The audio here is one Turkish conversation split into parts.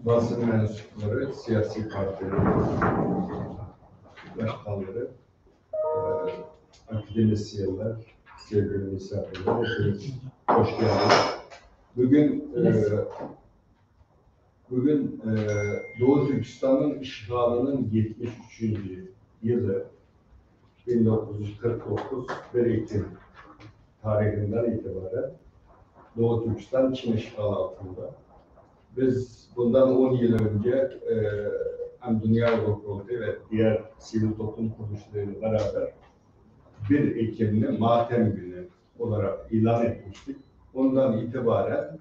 basın mensupları, siyasi partilerin başkanları, akademisyenler, sevgili misafirler, hepiniz hoş geldiniz. Bugün Doğu Türkistan'ın işgalının 73. yılı 1949 1 Ekim tarihinden itibaren Doğu Türkistan Çin işgali altında. Biz bundan 10 yıl önce hem Dünya Avrupa ve diğer sivil toplum kuruluşlarıyla beraber 1 Ekim'li Matem Günü olarak ilan etmiştik. Ondan itibaren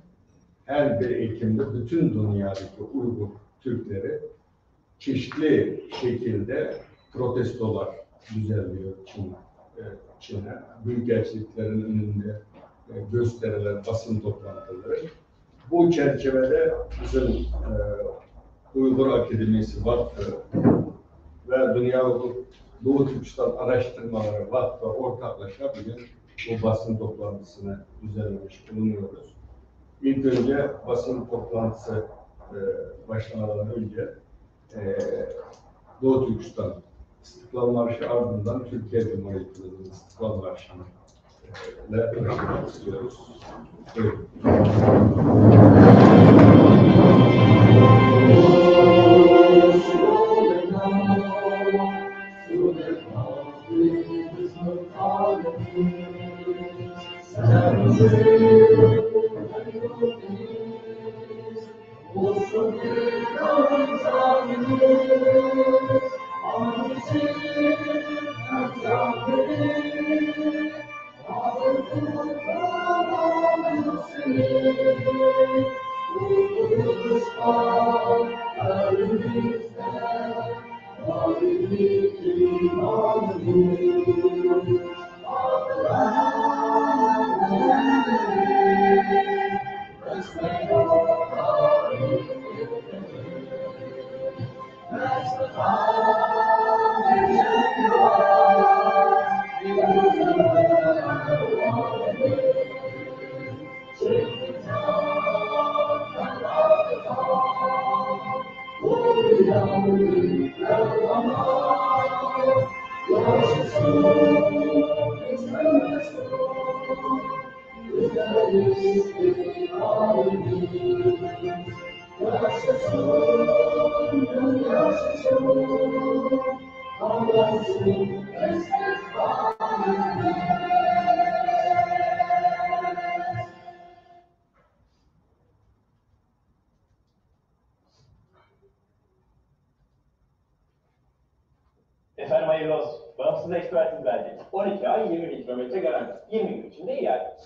her 1 Ekim'de bütün dünyadaki Uygur Türkleri çeşitli şekilde protestolar düzenliyor Çin'e. Büyükelçiliklerin önünde gösteriler, basın toplantıları. Bu çerçevede bizim Uygur Akademisi Vakfı ve Dünya Doğu Türkistan Araştırmaları Vakfı ortaklaşa bugün bu basın toplantısını düzenlemiş bulunuyoruz. İlk önce basın toplantısı başlamadan önce Doğu Türkistan İstiklal Marşı ardından Türkiye Cumhuriyeti'nin İstiklal Marşı'nı ile başlamak istiyoruz. Buyurun. Efendim hayırlı olsun. Bağımsız ekspertiz belgesi. 12 ay 20 bin kilometre garanti. 20 gün içinde iade.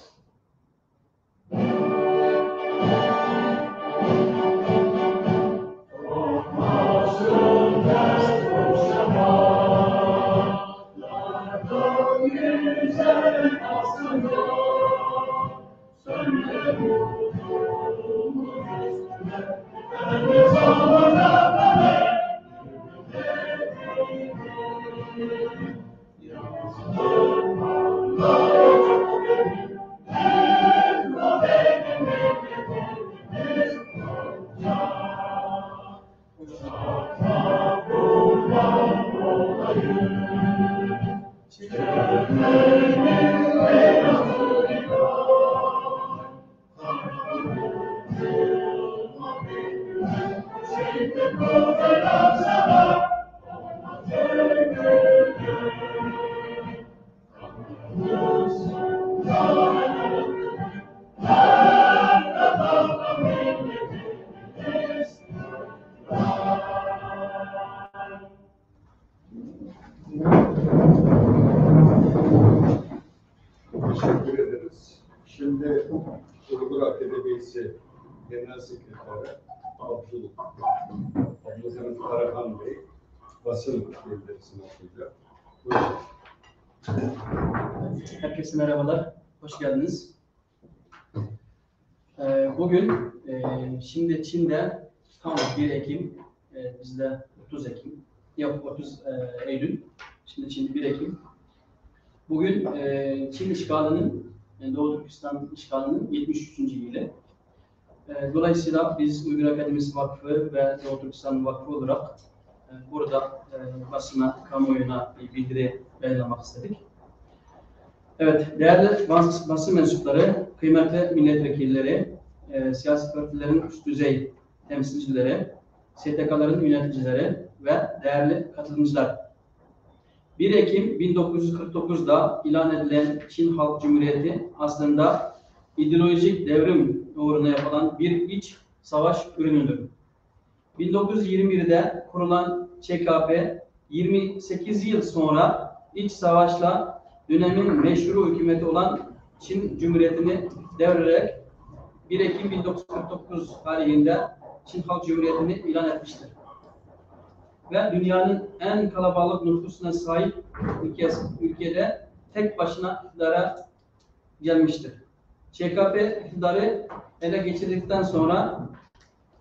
Teşekkür ederiz. Şimdi Uygur Akademisi Genel Sekreteri Abdülhamit Karahan Bey basın bildirisini okuyacak. Buyurun. Herkese merhabalar, hoş geldiniz. Bugün şimdi Çin'de tam 1 Ekim, bizde 30 Ekim, yok 30 Eylül, şimdi Çin'de 1 Ekim. Bugün Çin işgalinin, Doğu Türkistan işgalinin 73. yılı. Dolayısıyla biz Uygur Akademisi Vakfı ve Doğu Türkistan Vakfı olarak burada basına, kamuoyuna bir bildiri yayınlamak istedik. Evet, değerli basın mensupları, kıymetli milletvekilleri, siyasi partilerin üst düzey temsilcileri, STK'ların yöneticileri ve değerli katılımcılar. 1 Ekim 1949'da ilan edilen Çin Halk Cumhuriyeti aslında ideolojik devrim uğruna yapılan bir iç savaş ürünüdür. 1921'de kurulan ÇKP 28 yıl sonra iç savaşla dönemin meşru hükümeti olan Çin Cumhuriyeti'ni devrederek 1 Ekim 1949 tarihinde Çin Halk Cumhuriyeti'ni ilan etmiştir. Ve dünyanın en kalabalık nüfusuna sahip ülkede tek başına iktidara gelmiştir. ÇKP iktidarı ele geçirdikten sonra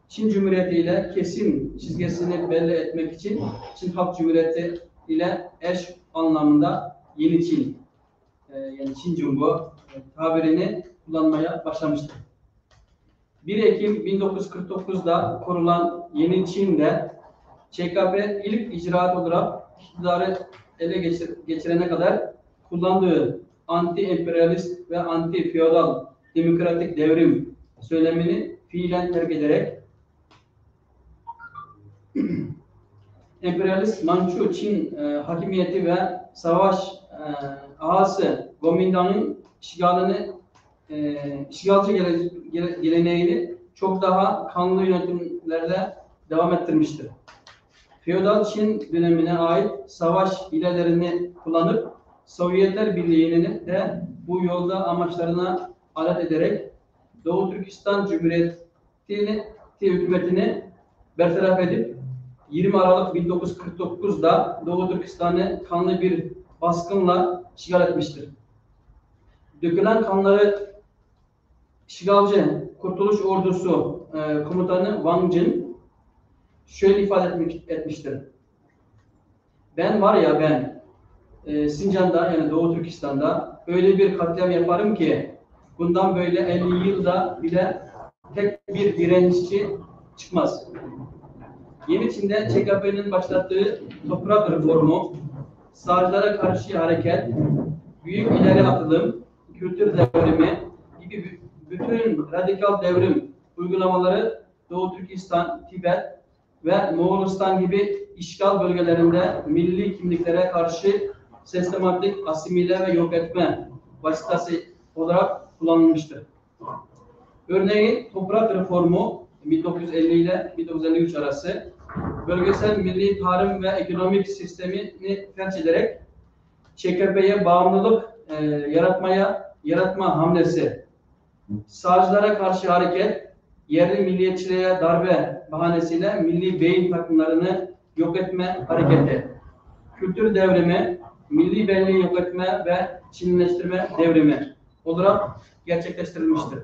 Çin Cumhuriyeti ile kesin çizgisini belli etmek için Çin Halk Cumhuriyeti ile eş anlamında Yeni Çin, yani Çin Cumhuriyeti tabirini kullanmaya başlamıştır. 1 Ekim 1949'da kurulan Yeni Çin'de ÇKP ilk icraat olarak iktidarı ele geçirene kadar kullandığı anti-emperyalist ve anti-feodal demokratik devrim söylemini fiilen terk ederek emperyalist Mançu Çin hakimiyeti ve savaş ağası Kuomintang'ın işgalci geleneğini çok daha kanlı yönetimlerle devam ettirmiştir. Feodal Çin dönemine ait savaş hilelerini kullanıp Sovyetler Birliği'ni de bu yolda amaçlarına alet ederek Doğu Türkistan Cumhuriyeti hükümetini bertaraf edip 20 Aralık 1949'da Doğu Türkistan'ı kanlı bir baskınla işgal etmiştir. Dökülen kanları işgalci Kurtuluş Ordusu komutanı Wang Jin şöyle ifade etmiştir. Ben var ya ben Sincan'da yani Doğu Türkistan'da öyle bir katliam yaparım ki bundan böyle 50 yılda bile tek bir direnişçi çıkmaz. Yeni Çin'de ÇKP'nin başlattığı toprak reformu, sağcılara karşı hareket, büyük ileri atılım, kültür devrimi gibi bütün radikal devrim uygulamaları Doğu Türkistan, Tibet ve Moğolistan gibi işgal bölgelerinde milli kimliklere karşı sistematik asimile ve yok etme vasıtası olarak kullanılmıştır. Örneğin toprak reformu 1950 ile 1953 arası bölgesel milli tarım ve ekonomik sistemini felç ederek ÇKP'ye bağımlılık yaratma hamlesi, sağcılara karşı hareket, yerli milliyetçiliğe darbe bahanesiyle milli beyin takımlarını yok etme hareketi, kültür devrimi, milli benliği yok etme ve Çinleştirme devrimi olarak gerçekleştirilmiştir.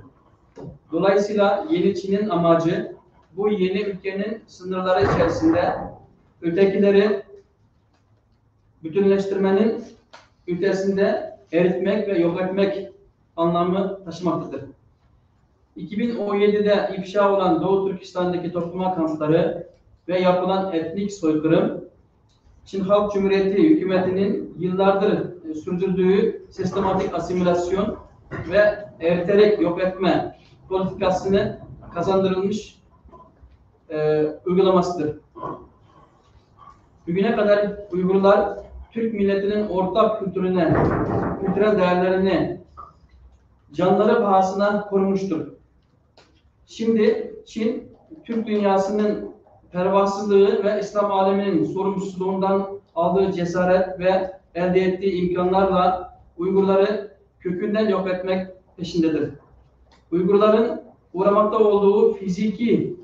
Dolayısıyla Yeni Çin'in amacı bu yeni ülkenin sınırları içerisinde ötekileri bütünleştirmenin ötesinde eritmek ve yok etmek anlamı taşımaktadır. 2017'de ifşa olan Doğu Türkistan'daki toplama kampları ve yapılan etnik soykırım, Çin Halk Cumhuriyeti hükümetinin yıllardır sürdürdüğü sistematik asimilasyon ve eriterek yok etme politikasını kazandırılmış uygulamasıdır. Bugüne kadar Uygurlar Türk milletinin ortak kültürüne, kültürel değerlerini canları pahasına korumuştur. Şimdi Çin, Türk dünyasının pervasızlığı ve İslam aleminin sorumsuzluğundan aldığı cesaret ve elde ettiği imkanlarla Uygurları kökünden yok etmek peşindedir. Uygurların uğramakta olduğu fiziki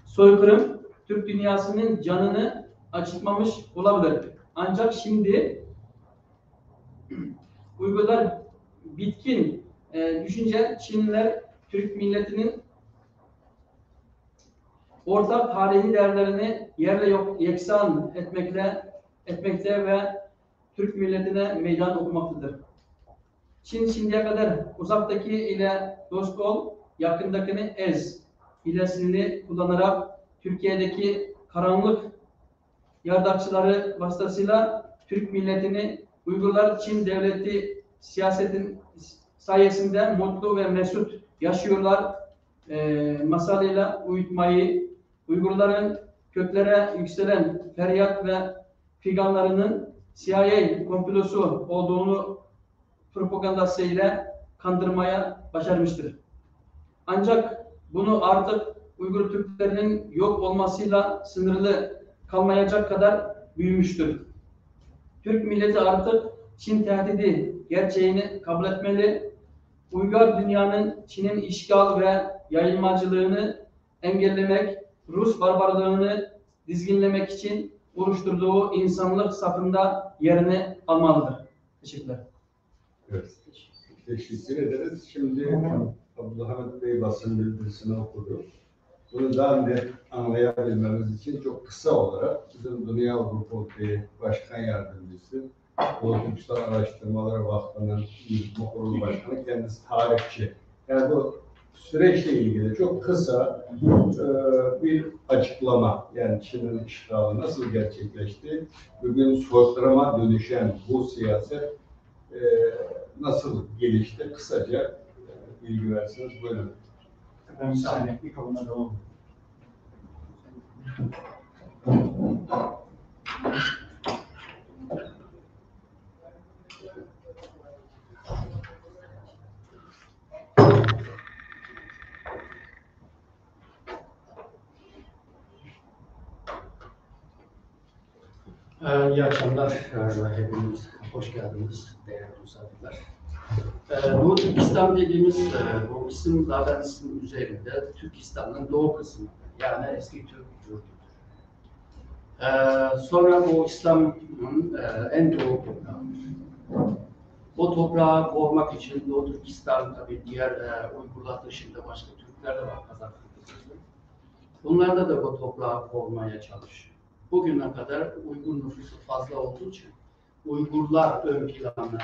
soykırım Türk dünyasının canını acıtmamış olabilir. Ancak şimdi Uygurlar bitkin düşünce Çinliler Türk milletinin ortak tarihi değerlerini yerle yeksan etmekte ve Türk milletine meydan okumaktadır. Çin şimdiye kadar uzaktaki ile dost ol, yakındakini ez hilesini kullanarak Türkiye'deki karanlık yardakçıları vasıtasıyla Türk milletini Uygurlar Çin devleti siyasetin sayesinde mutlu ve mesut yaşıyorlar masalıyla uyutmayı, Uygurların köklere yükselen feryat ve figanlarının CIA komplosu olduğunu propagandasıyla kandırmaya başarmıştır. Ancak bunu artık Uygur Türklerinin yok olmasıyla sınırlı kalmayacak kadar büyümüştür. Türk milleti artık Çin tehdidi gerçeğini kabul etmeli. Uygar dünyanın Çin'in işgal ve yayılmacılığını engellemek, Rus barbarlığını dizginlemek için oluşturduğu insanlık safında yerini almalıdır. Teşekkürler. Evet. Teşekkür ederiz. Şimdi Abdülhamit Bey basın bildirisini okudu. Bunu daha net anlayabilmemiz için çok kısa olarak bizim Dünya Avrupa Odası Başkan Yardımcısı, Doğu Türkistan Araştırmaları Vakfı'nın Yürütme Kurulu Başkanı, kendisi tarihçi. Yani bu süreçle ilgili çok kısa bir açıklama, yani Çin'in işgali nasıl gerçekleşti, bugün soykırıma dönüşen bu siyaset nasıl gelişti, kısaca bilgi versiniz. Buyurun. Ben bir saniye mikrofona devam. İyi akşamlar. Hepiniz hoş geldiniz değerli misafirler. Doğu Türkistan dediğimiz bu isim zaten ismin üzerinde Türkistan'ın doğu kısmı, yani eski Türk yurdudur. Sonra bu İslam'ın en doğu toprağı. Bu toprağı korumak için Doğu Türkistan, tabii diğer Uygurlar dışında başka Türkler de var, Kazak Türkleri. Bunlar da bu toprağı korumaya çalışıyor. Bugüne kadar Uygur nüfusu fazla olduğu için Uygurlar ön plana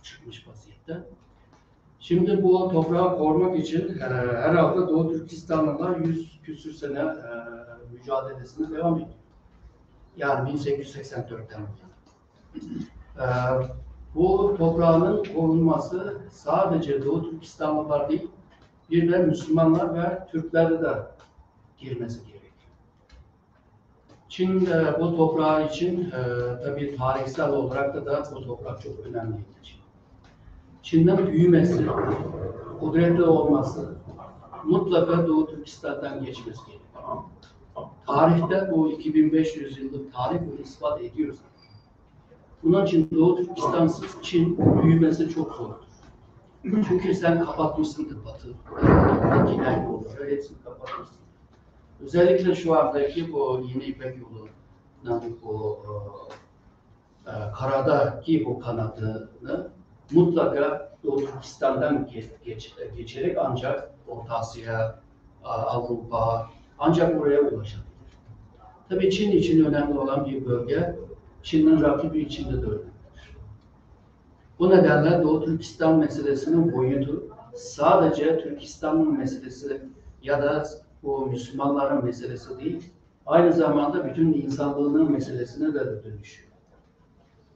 çıkmış vaziyette. Şimdi bu toprağı korumak için herhalde Doğu Türkistanlılar 100 küsür sene mücadelesine devam ediyor. Yani 1884'ten bu yana. Bu toprağın korunması sadece Doğu Türkistanlılar değil, bir de Müslümanlar ve Türklerde de girmesi gerekiyor. Çin bu toprağı için tabii tarihsel olarak da bu toprak çok önemli. Çin'den büyümesi, kudretli olması, mutlaka Doğu Türkistan'dan geçmesi gerekiyor. Tarihte bu 2500 yıllık tarih bunu ispat ediyor. Bunun için Doğu Türkistan'sız Çin büyümesi çok zordur. Çünkü sen kapatmışsın batıdaki yolları, hepsini kapatmışsın. Özellikle şu andaki bu Yeni İpek yolunun bu karadaki bu kanadını mutlaka Doğu Türkistan'dan geçerek ancak Orta Asya, Avrupa ancak oraya ulaşabilir. Tabii Çin için önemli olan bir bölge, Çin'in rakibi içinde de önemlidir. Bu nedenle Doğu Türkistan meselesinin boyutu sadece Türkistan'ın meselesi ya da bu Müslümanların meselesi değil, aynı zamanda bütün insanlığının meselesine de dönüşüyor.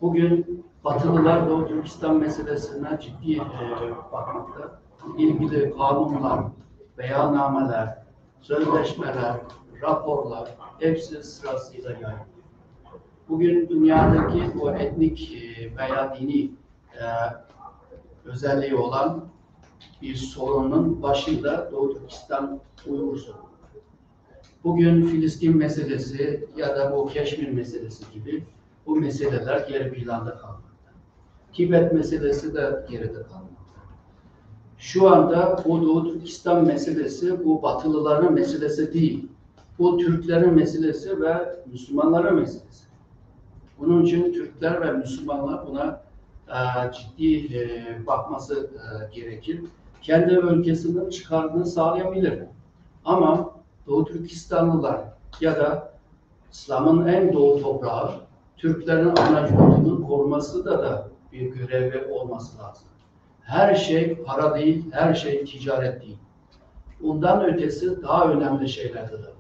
Bugün Batılılar Doğu Türkistan meselesine ciddi bakmakta. İlgili kanunlar, beyannameler, sözleşmeler, raporlar hepsi sırasıyla yayılıyor. Bugün dünyadaki bu etnik veya dini özelliği olan bir sorunun başında Doğu Türkistan Uygur sorunu. Bugün Filistin meselesi ya da bu Keşmir meselesi gibi bu meseleler geri planda kalmakta. Tibet meselesi de geride kalmakta. Şu anda bu Doğu Türkistan meselesi bu Batılıların meselesi değil. Bu Türklerin meselesi ve Müslümanların meselesi. Bunun için Türkler ve Müslümanlar buna ciddi bakması gerekir. Kendi ülkesinin çıkarını sağlayabilir. Ama Doğu Türkistanlılar ya da İslam'ın en doğu toprağı Türklerin ana yurdunun koruması da bir görevi olması lazım. Her şey para değil, her şey ticaret değil. Ondan ötesi daha önemli şeyler de var.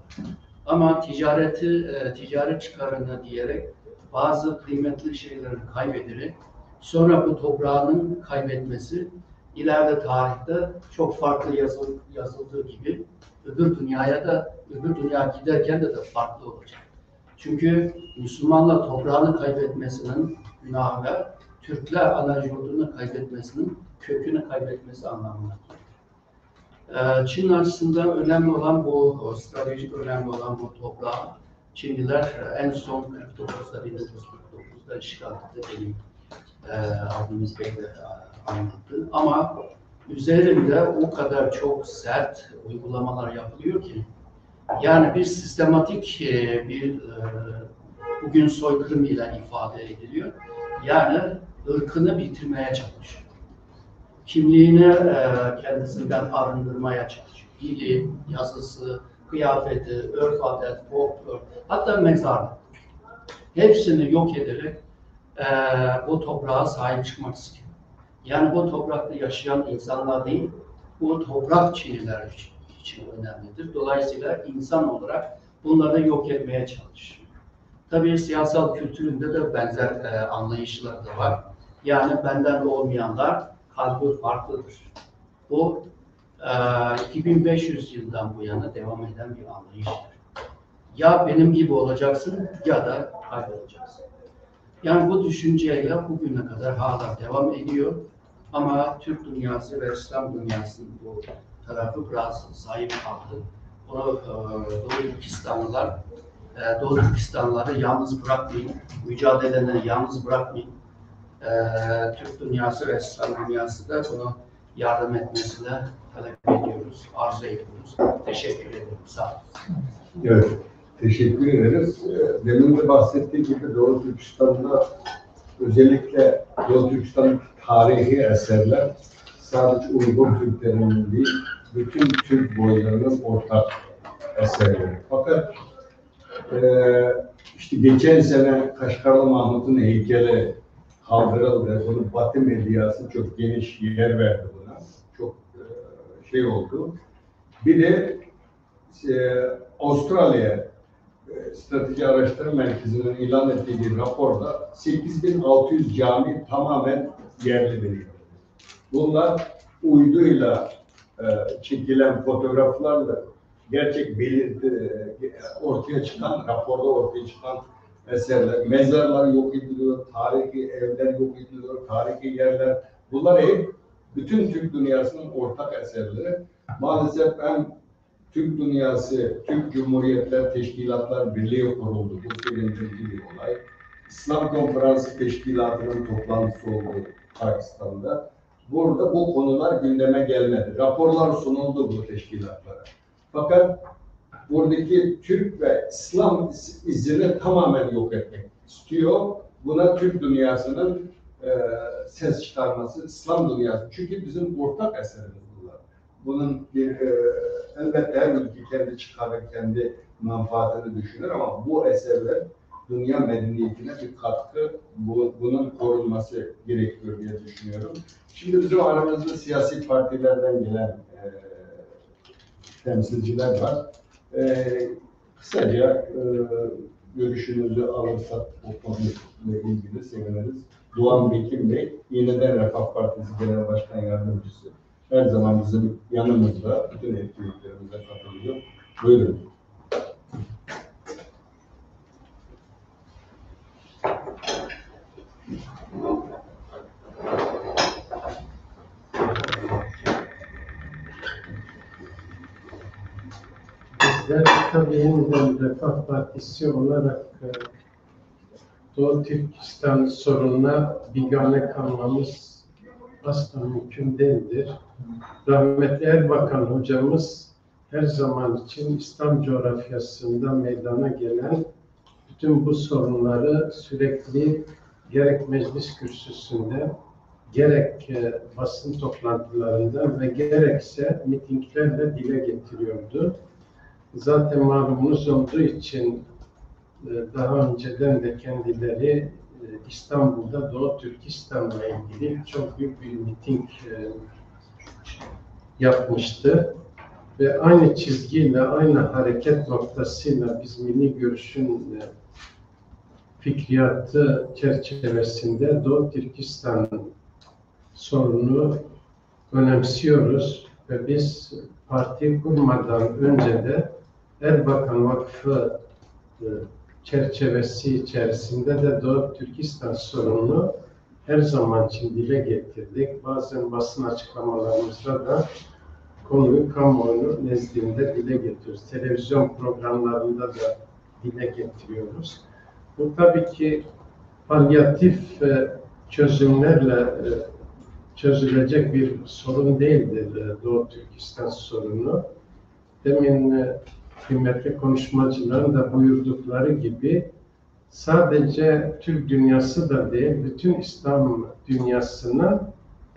Ama ticaret çıkarını diyerek bazı kıymetli şeyleri kaybederek sonra bu toprağının kaybetmesi ileride tarihte çok farklı yazıldığı gibi öbür dünya giderken de farklı olacak. Çünkü Müslümanlar toprağını kaybetmesinin günahı, Türkler ana yurdunu kaybetmesinin kökünü kaybetmesi anlamına gelir. Çin açısından önemli olan bu, stratejik önemli olan bu toprağı Çinliler en son 1949'da işgal etti, benim abimiz Bey de anlattı. Ama üzerinde o kadar çok sert uygulamalar yapılıyor ki, yani bir sistematik bugün soykırım ile ifade ediliyor. Yani ırkını bitirmeye çalışıyor. Kimliğini kendisinden arındırmaya çalışıyor. Dili, yazısı, kıyafeti, örf adet, folklor, hatta mezarlık. Hepsini yok ederek bu toprağa sahip çıkmak istiyor. Yani bu toprakta yaşayan insanlar değil, bu toprak Çinliler için önemlidir. Dolayısıyla insan olarak bunları yok etmeye çalışıyor. Tabii siyasal kültüründe de benzer anlayışlar da var. Yani benden olmayanlar kalbi farklıdır. Bu 2500 yıldan bu yana devam eden bir anlayıştır. Ya benim gibi olacaksın ya da kaybolacaksın. Yani bu düşünceyle bugüne kadar hala devam ediyor. Ama Türk dünyası ve İslam dünyasının bu tarafı biraz zayıf kaldı. Bunu Doğu Türkistanlıları yalnız bırakmayın, mücadeleleri yalnız bırakmayın. Türk dünyası ve İslam dünyası da bunu yardım etmesine talep ediyoruz, arzu ediyoruz. Teşekkür ederim. Sağ olun. Evet, teşekkür ederiz. Demin de bahsettiği gibi Doğu Türkistan'da özellikle Doğu Türkistan tarihi eserler sadece Uygur Türklerinin değil, bütün Türk boylarının ortak eserleri. Fakat işte geçen sene Kaşgarlı Mahmut'un heykeli kaldırıldı. Bunun Batı medyası çok geniş yer verdi buna. Çok şey oldu. Bir de Avustralya Strateji Araştırma Merkezi'nin ilan ettiği bir raporda 8600 cami tamamen yerli deniliyor. Bunlar uyduyla çekilen fotoğraflarla gerçek belirti ortaya çıkan, raporda ortaya çıkan eserler, mezarlar yok ediliyor, tarihi evler yok ediliyor, tarihi yerler. Bunlar hep bütün Türk dünyasının ortak eserleri. Maalesef hem Türk dünyası, Türk Cumhuriyetler Teşkilatlar Birliği kuruldu. Bu sevindirici bir olay. İslam Konferansı Teşkilatı'nın toplantısı oldu Pakistan'da. Burada bu konular gündeme gelmedi. Raporlar sunuldu bu teşkilatlara. Fakat buradaki Türk ve İslam izini tamamen yok etmek istiyor. Buna Türk dünyasının ses çıkarması, İslam dünyası. Çünkü bizim ortak eserimiz bunlar. Bunun bir elbette her ülke kendi çıkarı, kendi menfaatini düşünür ama bu eserler dünya medeniyetine bir katkı, bunun korunması gerekiyor diye düşünüyorum. Şimdi bizim aramızda siyasi partilerden gelen temsilciler var. Kısaca görüşünüzü alırsak o konuyla ilgili seviniriz. Doğan Bekim Bey, Yeniden Refah Partisi Genel Başkan Yardımcısı. Her zaman bizim yanımızda, bütün etkinliklerimize katılıyor. Buyurun. Bizler tabii Yeniden Refah Partisi olarak Doğu Türkistan sorununa bigane kalmamız asla mümkün değildir. Rahmetli Erbakan hocamız her zaman için İslam coğrafyasında meydana gelen bütün bu sorunları sürekli gerek meclis kürsüsünde, gerek basın toplantılarında ve gerekse mitinglerle dile getiriyordu. Zaten malumunuz olduğu için daha önceden de kendileri İstanbul'da Doğu Türkistan'la ilgili çok büyük bir miting yapmıştı. ve aynı çizgiyle, aynı hareket noktasıyla biz milli görüşün fikriyatı çerçevesinde Doğu Türkistan sorunu önemsiyoruz ve biz parti kurmadan önce de Erbakan Vakfı çerçevesi içerisinde de Doğu Türkistan sorununu her zaman için dile getirdik. Bazen basın açıklamalarımızda da konuyu kamuoyu nezdinde dile getiriyoruz. Televizyon programlarında da dile getiriyoruz. Bu tabii ki palyatif çözümlerle çözülecek bir sorun değildir Doğu Türkistan sorunu. Demin kıymetli konuşmacıların da buyurdukları gibi sadece Türk dünyası da değil, bütün İslam dünyasının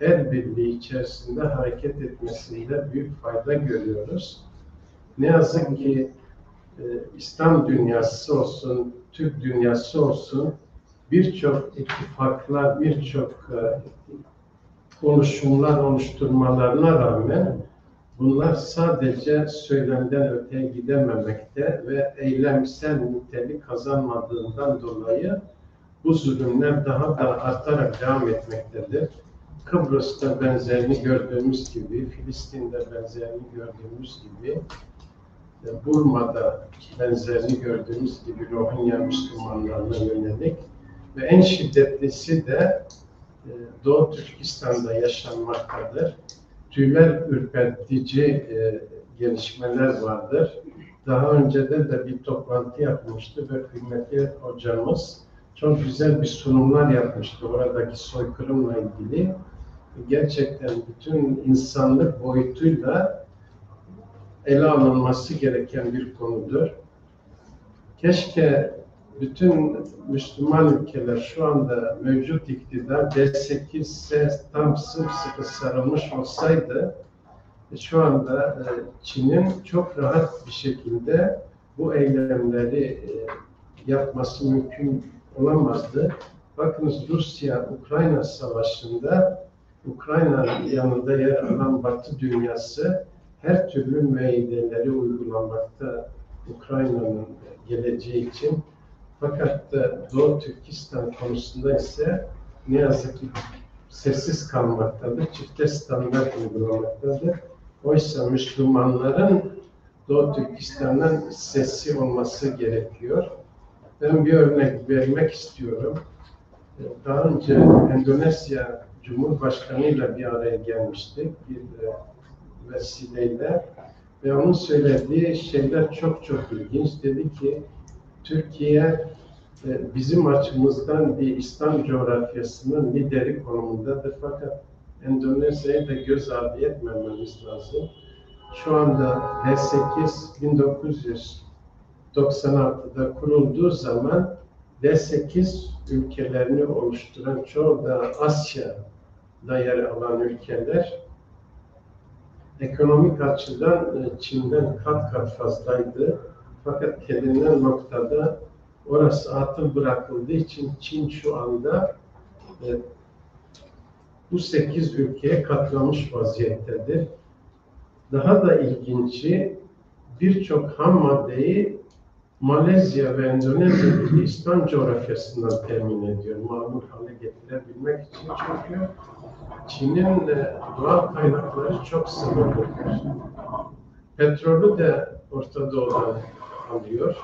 el birliği içerisinde hareket etmesinde büyük fayda görüyoruz. Ne yazık ki İslam dünyası olsun, Türk dünyası olsun birçok ittifaklar, birçok oluşumlar oluşturmalarına rağmen bunlar sadece söylemden öteye gidememekte ve eylemsel nitelik kazanmadığından dolayı bu zulümler daha da artarak devam etmektedir. Kıbrıs'ta benzerini gördüğümüz gibi, Filistin'de benzerini gördüğümüz gibi, Burma'da benzerini gördüğümüz gibi Rohingya Müslümanlarına yönelik ve en şiddetlisi de Doğu Türkistan'da yaşanmaktadır. Tüyler ürpertici gelişmeler vardır. Daha önce de bir toplantı yapmıştı ve kıymetli hocamız çok güzel bir sunumlar yapmıştı oradaki soykırımla ilgili. Gerçekten bütün insanlık boyutuyla ele alınması gereken bir konudur. Keşke bütün Müslüman ülkeler şu anda mevcut iktidar D8'e tam sımsıkı sarılmış olsaydı şu anda Çin'in çok rahat bir şekilde bu eylemleri yapması mümkün olamazdı. Bakınız Rusya-Ukrayna savaşında Ukrayna'nın yanında yer alan Batı dünyası her türlü müeyyideleri uygulamakta Ukrayna'nın geleceği için. Fakat Doğu Türkistan konusunda ise ne yazık ki sessiz kalmaktadır, çifte standart uygulamaktadır. Oysa Müslümanların Doğu Türkistan'dan sesi olması gerekiyor. Ben bir örnek vermek istiyorum. Daha önce Endonezya Cumhurbaşkanı ile bir araya gelmiştik bir vesileyle ve onun söylediği şeyler çok ilginç. Dedi ki Türkiye bizim açımızdan bir İslam coğrafyasının lideri konumundadır fakat Endonezya'yı da göz ardı etmememiz lazım. Şu anda D8 1996'da kurulduğu zaman D8 ülkelerini oluşturan çoğu da Asya'da yer alan ülkeler ekonomik açıdan Çin'den kat fazlaydı. Fakat gelinen noktada orası atıl bırakıldığı için Çin şu anda bu 8 ülkeye katlamış vaziyettedir. Daha da ilginci birçok ham maddeyi Malezya ve Endonezya gibi İslam coğrafyasından temin ediyor. Mamur hale getirebilmek için çünkü Çin'in doğal kaynakları çok sınırlıdır. Petrolü de Orta Doğu'dan alıyor.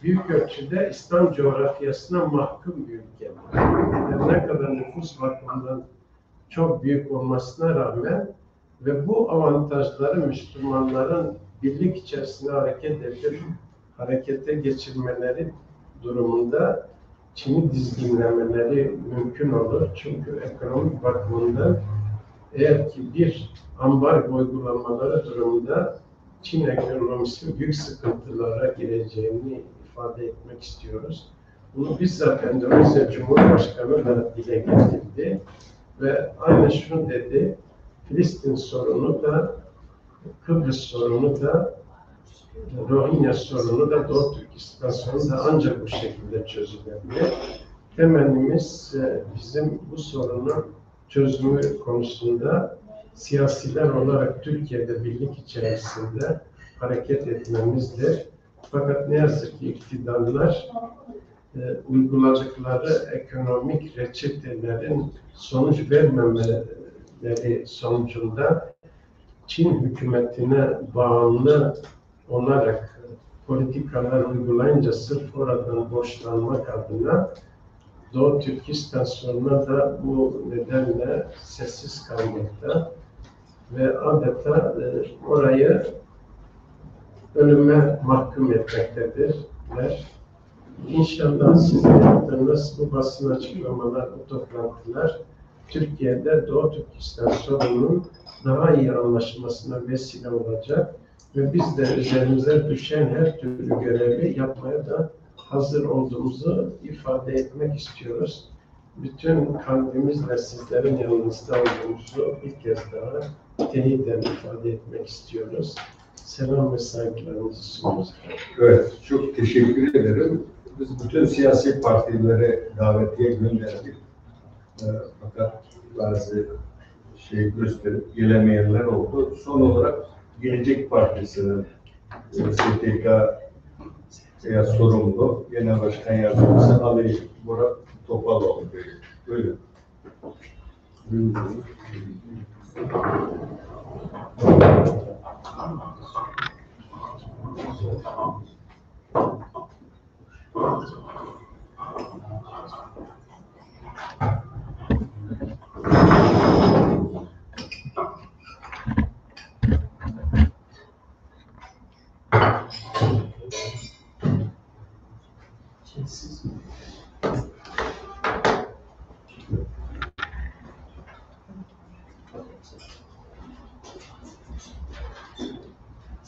Büyük ölçüde İslam coğrafyasına mahkum bir ülke. Yani ne kadar nüfus bakımından çok büyük olmasına rağmen ve bu avantajları Müslümanların birlik içerisinde harekete geçirmeleri durumunda Çin'i dizginlemeleri mümkün olur. Çünkü ekonomik bakımından eğer ki bir ambargo uygulamaları durumunda Çin ekonomisi büyük sıkıntılara gireceğini ifade etmek istiyoruz. Bunu bizzat Endonezya Cumhurbaşkanı da dile getirdi ve aynı şunu dedi, Filistin sorunu da, Kıbrıs sorunu da, Rohingya sorunu da, Doğu Türkistan sorunu da ancak bu şekilde çözülebilir. Temennimiz bizim bu sorunun çözümü konusunda siyasiler olarak Türkiye'de birlik içerisinde hareket etmemizdir. Fakat ne yazık ki iktidarlar uyguladıkları ekonomik reçetelerin sonuç vermemeleri sonucunda Çin hükümetine bağımlı olarak politikalar uygulayınca sırf oradan borçlanmak adına Doğu Türkistan sorununa da bu nedenle sessiz kalmakta ve adeta orayı ölüme mahkum etmektedirler. İnşallah sizin yaptığınız bu basın açıklamalar, bu toplantılar Türkiye'de Doğu Türkistan sorununun daha iyi anlaşılmasına vesile olacak ve biz de üzerimize düşen her türlü görevi yapmaya da hazır olduğumuzu ifade etmek istiyoruz. Bütün kalbimizle sizlerin yanınızda olduğumuzu bir kez daha teyiden ifade etmek istiyoruz. Selam ve saygılarımızı sunuyoruz. Evet, çok teşekkür ederim. Biz bütün siyasi partilere davetiye gönderdik. Fakat bazı gösterip gelemeyenler oldu. Son olarak Gelecek Partisi'nin STK sorumlu Genel Başkan Yardımcısı Ali Murat Topaloğlu. Buyurun.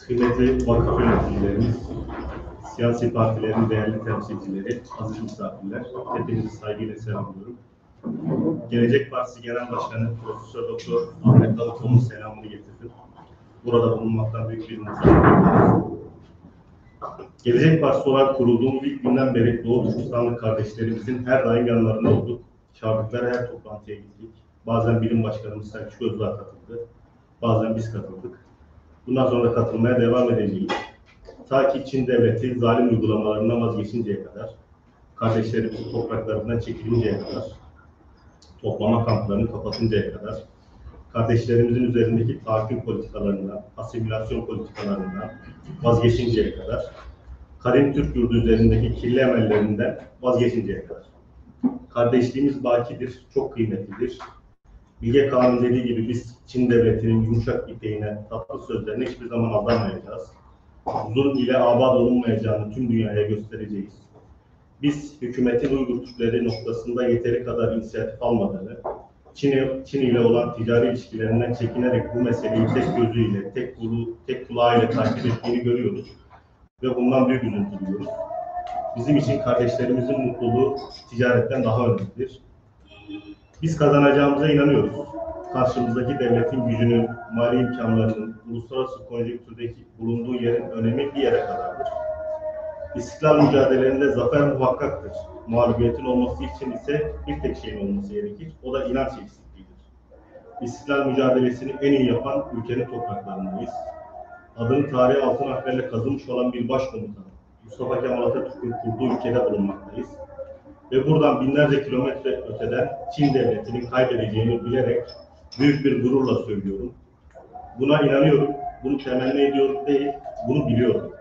Kıymetli vakıf yöneticilerimiz, siyasi partilerin değerli temsilcileri, aziz misafirler, hepinizi saygıyla selamlıyorum. Gelecek Partisi Genel Başkanı Profesör Doktor Ahmet Davutoğlu'nun selamını getirdim. Burada bulunmaktan büyük bir mutluluk. Gelecek Partisi olarak kurulduğumuz ilk günden beri Doğu Türkistanlı kardeşlerimizin her daim yanlarında olduk. Çağırdıkları her toplantıya gittik. Bazen bilim başkanımız Selçuk Özdağ katıldı, bazen biz katıldık. Bundan sonra katılmaya devam edeceğiz. Ta ki Çin devleti zalim uygulamalarından vazgeçinceye kadar, kardeşlerimizin topraklarından çekilinceye kadar, toplama kamplarını kapatıncaya kadar, kardeşlerimizin üzerindeki tahakküm politikalarından, asimilasyon politikalarından vazgeçinceye kadar, kadim Türk yurdu üzerindeki kirli emellerinden vazgeçinceye kadar. Kardeşliğimiz bakidir, çok kıymetlidir. Bilge Kağan'ın dediği gibi biz Çin devletinin yumuşak ipeğine, tatlı sözlerine hiçbir zaman aldanmayacağız. Zulüm ile abad olunmayacağını tüm dünyaya göstereceğiz. Biz hükümetin Uygur Türkleri noktasında yeteri kadar inisiyatif almadığını, Çin ile olan ticari ilişkilerinden çekinerek bu meseleyi tek gözüyle, tek kulağıyla takip ettiğini görüyoruz. Ve bundan büyük üzüntü duyuyoruz. Bizim için kardeşlerimizin mutluluğu ticaretten daha önemlidir. Biz kazanacağımıza inanıyoruz. Karşımızdaki devletin gücünün, mali imkanlarının, uluslararası konjonktürdeki bulunduğu yerin önemi bir yere kadardır. İstiklal mücadelelerinde zafer muhakkaktır. Mağlubiyetin olması için ise bir tek şeyin olması gerekir. O da inanç eksikliğidir. İstiklal mücadelesini en iyi yapan ülkenin topraklarındayız. Adını tarihe altın harflerle kazınmış olan bir başkomutan, Mustafa Kemal Atatürk'ün kurduğu ülkede bulunmaktayız. Ve buradan binlerce kilometre öteden Çin devletinin kaybedeceğini bilerek büyük bir gururla söylüyorum. Buna inanıyorum, bunu temenni ediyorum değil, bunu biliyorum.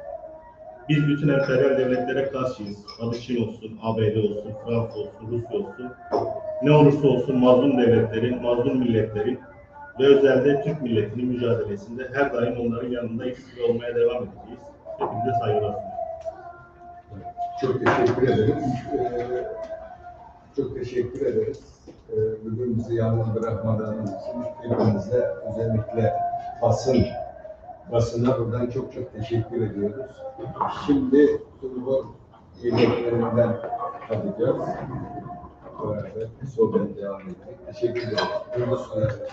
Biz bütün emperyal devletlere karşıyız. Adı Çin olsun, ABD olsun, Fransa olsun, Rusya olsun. Ne olursa olsun mazlum devletlerin, mazlum milletlerin ve özellikle Türk milletinin mücadelesinde her daim onların yanında eksik olmaya devam edeceğiz. Hepinize saygılar sunuyorum. Çok teşekkür ederim. Çok teşekkür ederiz. Bugün bizi yalnız bırakmadığınız için hepinize özellikle basına buradan çok teşekkür ediyoruz. Şimdi Uygur yemeklerinden tadacağız. Beraber sohbet devam edecek. Teşekkür ederim. Burada sona erdik.